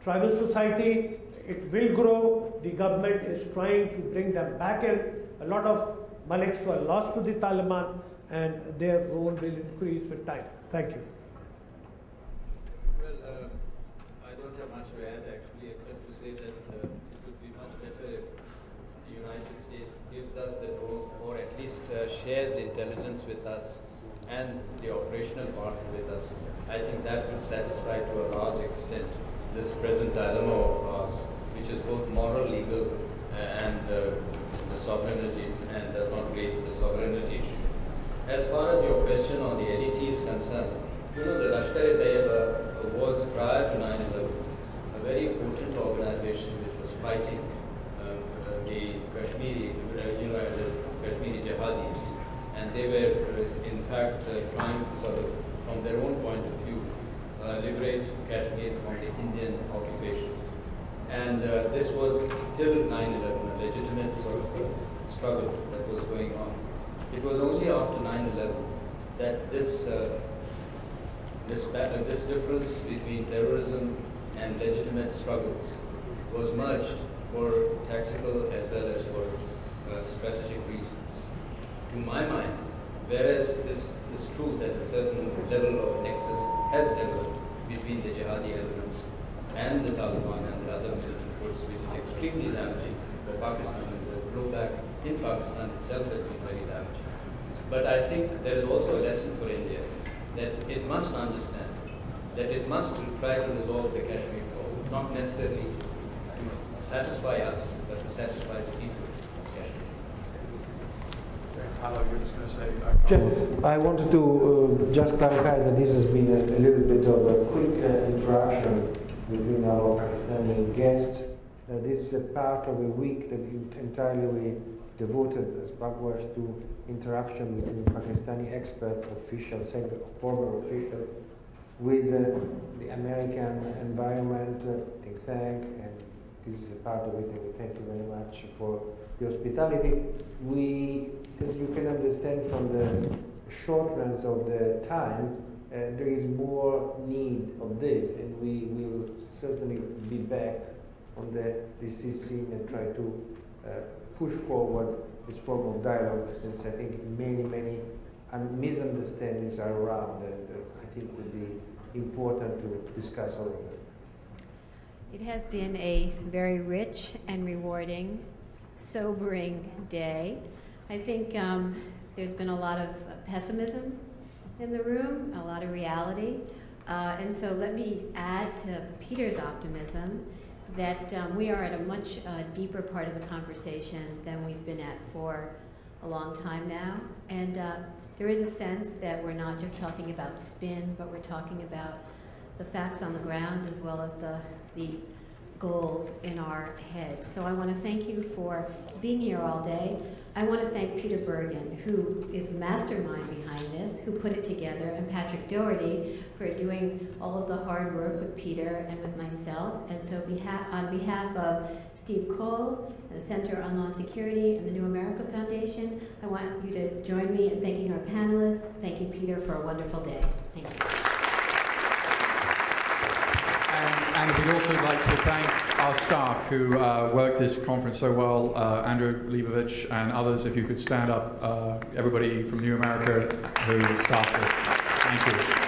tribal society, it will grow. The government is trying to bring them back in. A lot of Maliks were lost to the Taliban, and their role will increase with time. Thank you. Well, I don't have much to add actually, except to say that it would be much better if the United States gives us the role, or at least shares intelligence with us and the operational part with us. I think that would satisfy to a large extent this present dilemma of ours, which is both moral, legal, and the sovereignty, and does not raise the sovereignty issue. As far as your question on the LET is concerned, you know, the Lashkar-e-Taiba was, prior to 9/11, a very potent organization which was fighting the Kashmiri, as a Kashmiri jihadis, and they were, in fact, trying to sort of, from their own point of view, liberate Kashmir from the Indian occupation. And this was till 9/11, a legitimate sort of struggle that was going on. It was only after 9/11 that this difference between terrorism and legitimate struggles was merged for tactical as well as for strategic reasons. To my mind, whereas this is true that a certain level of nexus has developed between the jihadi elements and the Taliban and the other militant groups, which is extremely damaging for Pakistan, and the blowback in Pakistan itself has been very damaging. But I think there is also a lesson for India that it must understand that it must try to resolve the Kashmir problem, not necessarily to satisfy us, but to satisfy the people of Kashmir. I wanted to just clarify that this has been a little bit of a quick interaction between our Pakistani guest. This is a part of a week that entirely devoted as Bhagwash to interaction between Pakistani experts, officials, former officials, with the American environment think tank, and this is a part of it, and we thank you very much for the hospitality. We, as you can understand from the shortness of the time, there is more need of this, and we will certainly be back on the DC scene and try to push forward this form of dialogue, since I think many misunderstandings are around, and I think it would be important to discuss all of them. It has been a very rich and rewarding, sobering day. I think there's been a lot of pessimism in the room, a lot of reality, and so let me add to Peter's optimism that we are at a much deeper part of the conversation than we've been at for a long time now. And there is a sense that we're not just talking about spin, but we're talking about the facts on the ground as well as the goals in our heads. So I want to thank you for being here all day. I want to thank Peter Bergen, who is the mastermind behind this, who put it together, and Patrick Doherty for doing all of the hard work with Peter and with myself. And so on behalf of Steve Cole, the Center on Law and Security, and the New America Foundation, I want you to join me in thanking our panelists. Thank you, Peter, for a wonderful day. Thank you. And we'd also like to thank our staff who worked this conference so well, Andrew Leibovich and others. If you could stand up, everybody from New America who staffed this. Thank you.